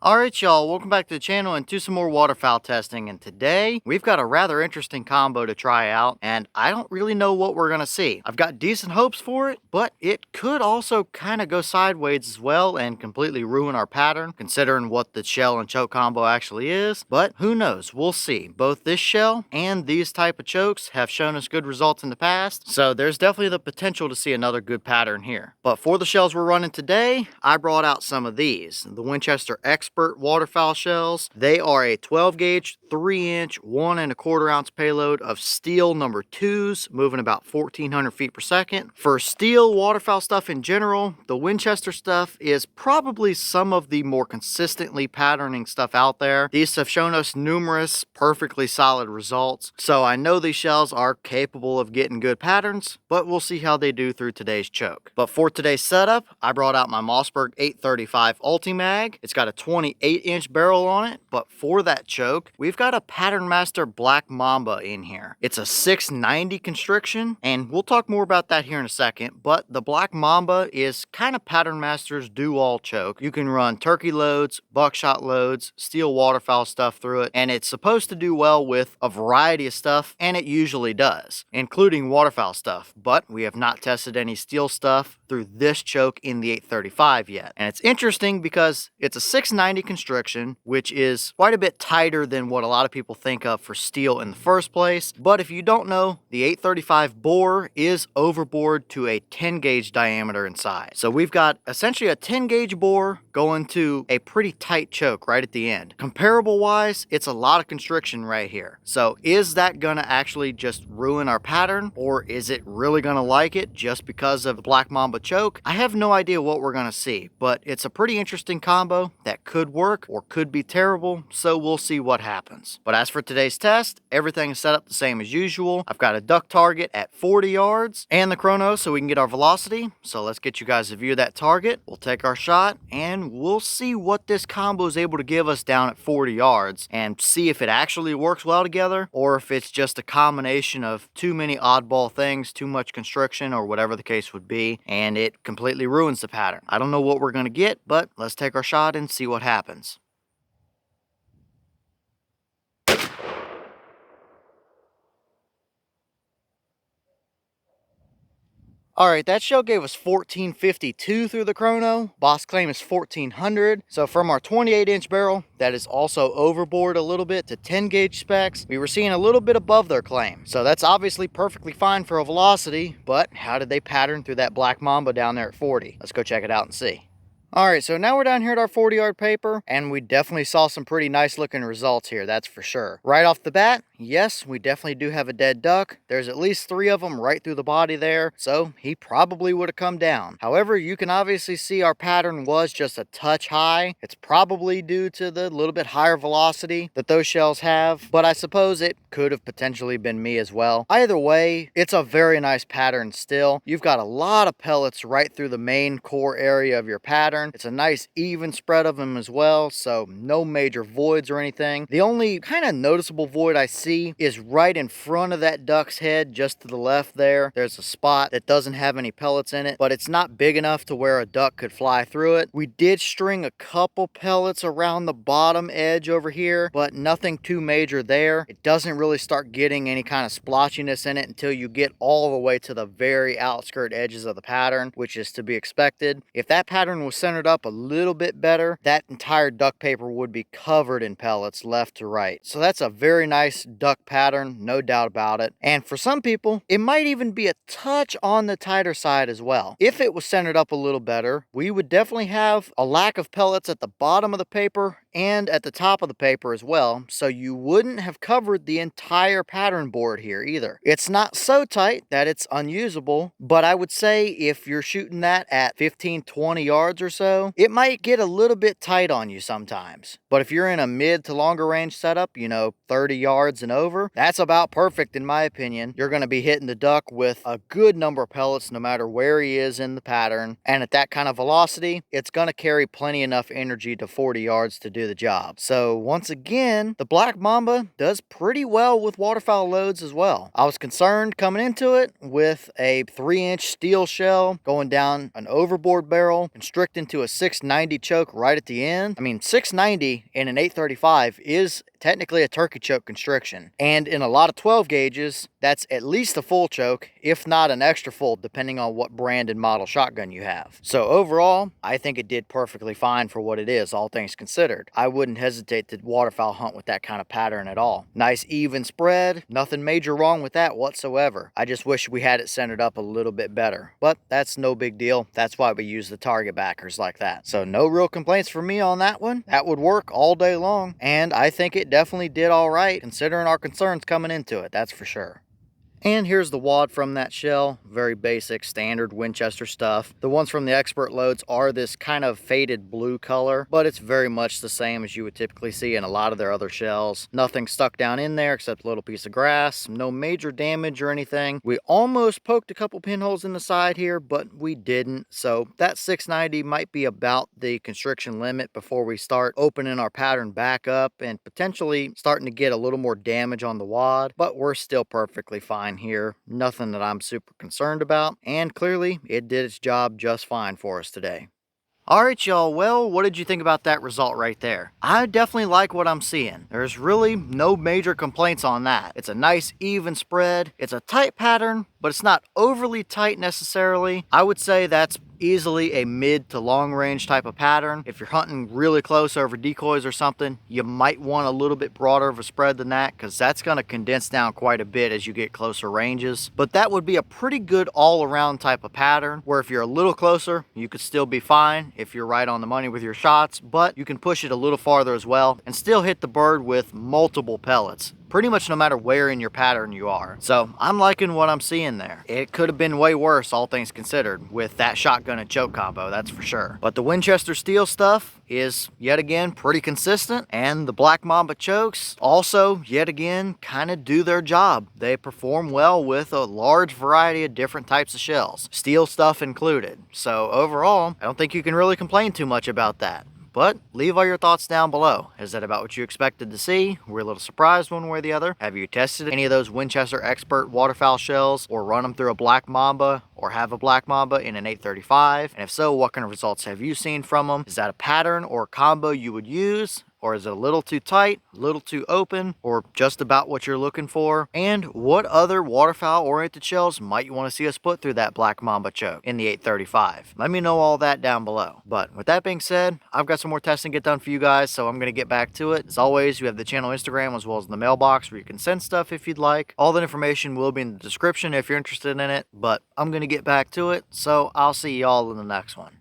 Alright y'all, welcome back to the channel and to some more waterfowl testing, and today we've got a rather interesting combo to try out and I don't really know what we're gonna see. I've got decent hopes for it, but it could also kind of go sideways as well and completely ruin our pattern considering what the shell and choke combo actually is, but who knows, we'll see. Both this shell and these type of chokes have shown us good results in the past, so there's definitely the potential to see another good pattern here. But for the shells we're running today, I brought out some of these, the Winchester Xpert Waterfowl shells. They are a 12 gauge, 3-inch, 1 1/4 ounce payload of steel number 2s, moving about 1400 feet per second. For steel waterfowl stuff in general, the Winchester stuff is probably some of the more consistently patterning stuff out there. These have shown us numerous perfectly solid results, so I know these shells are capable of getting good patterns, but we'll see how they do through today's choke. But for today's setup, I brought out my Mossberg 835 Ulti-Mag. It's got a 28-inch barrel on it, but for that choke, we've got a Patternmaster Black Mamba in here. It's a 690 constriction, and we'll talk more about that here in a second, but the Black Mamba is kind of Patternmaster's do-all choke. You can run turkey loads, buckshot loads, steel waterfowl stuff through it, and it's supposed to do well with a variety of stuff, and it usually does, including waterfowl stuff, but we have not tested any steel stuff through this choke in the 835 yet. And it's interesting because it's a 690 constriction, which is quite a bit tighter than what a lot of people think of for steel in the first place. But if you don't know, the 835 bore is overbored to a 10 gauge diameter inside. So we've got essentially a 10 gauge bore going to a pretty tight choke right at the end. Comparable wise, it's a lot of constriction right here. So is that gonna actually just ruin our pattern, or is it really gonna like it just because of the Black Mamba choke? I have no idea what we're gonna see, but it's a pretty interesting combo that could work or could be terrible, so we'll see what happens. But as for today's test, everything is set up the same as usual. I've got a duck target at 40 yards and the chrono so we can get our velocity. So let's get you guys a view of that target. We'll take our shot and we'll see what this combo is able to give us down at 40 yards and see if it actually works well together or if it's just a combination of too many oddball things, too much constriction, or whatever the case would be, and it completely ruins the pattern. I don't know what we're gonna get, but let's take our shot and see what happens. Alright, that shell gave us 1452 through the chrono. Boss claim is 1400. So from our 28-inch barrel, that is also overboard a little bit to 10 gauge specs. We were seeing a little bit above their claim. So that's obviously perfectly fine for a velocity, but how did they pattern through that Black Mamba down there at 40? Let's go check it out and see. Alright, so now we're down here at our 40-yard paper, and we definitely saw some pretty nice looking results here, that's for sure. Right off the bat, yes, we definitely do have a dead duck. There's at least 3 of them right through the body there, so he probably would have come down. However, you can obviously see our pattern was just a touch high. It's probably due to the little bit higher velocity that those shells have, but I suppose it could have potentially been me as well. Either way, it's a very nice pattern still. You've got a lot of pellets right through the main core area of your pattern. It's a nice even spread of them as well, so no major voids or anything. The only kind of noticeable void I see is right in front of that duck's head, just to the left there. There's a spot that doesn't have any pellets in it, but it's not big enough to where a duck could fly through it. We did string a couple pellets around the bottom edge over here, but nothing too major there. It doesn't really start getting any kind of splotchiness in it until you get all the way to the very outskirt edges of the pattern, which is to be expected. If that pattern was centered up a little bit better, that entire duck paper would be covered in pellets left to right. So that's a very nice duck pattern, no doubt about it. And for some people, it might even be a touch on the tighter side as well. If it was centered up a little better, we would definitely have a lack of pellets at the bottom of the paper and at the top of the paper as well, so you wouldn't have covered the entire pattern board here either. It's not so tight that it's unusable, but I would say if you're shooting that at 15-20 yards or so, it might get a little bit tight on you sometimes. But if you're in a mid to longer range setup, you know, 30 yards and over, that's about perfect in my opinion. You're going to be hitting the duck with a good number of pellets no matter where he is in the pattern. And at that kind of velocity, it's going to carry plenty enough energy to 40 yards to do the job. So once again, the Black Mamba does pretty well with waterfowl loads as well. I was concerned coming into it with a 3-inch steel shell going down an overboard barrel, constricting to a 690 choke right at the end. I mean, 690 in an 835 is technically a turkey choke constriction. And in a lot of 12 gauges, that's at least a full choke, if not an extra full, depending on what brand and model shotgun you have. So overall, I think it did perfectly fine for what it is, all things considered. I wouldn't hesitate to waterfowl hunt with that kind of pattern at all. Nice even spread, nothing major wrong with that whatsoever. I just wish we had it centered up a little bit better, but that's no big deal. That's why we use the target backers like that. So no real complaints from me on that one. That would work all day long, and I think it definitely did all right considering our concerns coming into it, that's for sure. And here's the wad from that shell. Very basic, standard Winchester stuff. The ones from the Xpert loads are this kind of faded blue color, but it's very much the same as you would typically see in a lot of their other shells. Nothing stuck down in there except a little piece of grass. No major damage or anything. We almost poked a couple pinholes in the side here, but we didn't. So that 690 might be about the constriction limit before we start opening our pattern back up and potentially starting to get a little more damage on the wad, but we're still perfectly fine here. Nothing that I'm super concerned about, and clearly it did its job just fine for us today. Alright y'all, well, what did you think about that result right there? I definitely like what I'm seeing. There's really no major complaints on that. It's a nice even spread. It's a tight pattern, but it's not overly tight necessarily. I would say that's easily a mid to long range type of pattern. If you're hunting really close over decoys or something, you might want a little bit broader of a spread than that, because that's going to condense down quite a bit as you get closer ranges. But that would be a pretty good all-around type of pattern, where if you're a little closer, you could still be fine if you're right on the money with your shots, but you can push it a little farther as well and still hit the bird with multiple pellets, pretty much no matter where in your pattern you are. So I'm liking what I'm seeing there. It could have been way worse, all things considered, with that shotgun and choke combo, that's for sure. But the Winchester steel stuff is yet again pretty consistent, and the Black Mamba chokes also yet again kind of do their job. They perform well with a large variety of different types of shells, steel stuff included. So overall, I don't think you can really complain too much about that. But leave all your thoughts down below. Is that about what you expected to see? Were you a little surprised one way or the other? Have you tested any of those Winchester Xpert Waterfowl shells, or run them through a Black Mamba, or have a Black Mamba in an 835? And if so, what kind of results have you seen from them? Is that a pattern or combo you would use? Or is it a little too tight, a little too open, or just about what you're looking for? And what other waterfowl-oriented shells might you want to see us put through that Black Mamba choke in the 835? Let me know all that down below. But with that being said, I've got some more testing to get done for you guys, so I'm going to get back to it. As always, you have the channel Instagram as well as the mailbox where you can send stuff if you'd like. All the information will be in the description if you're interested in it, but I'm going to get back to it, so I'll see y'all in the next one.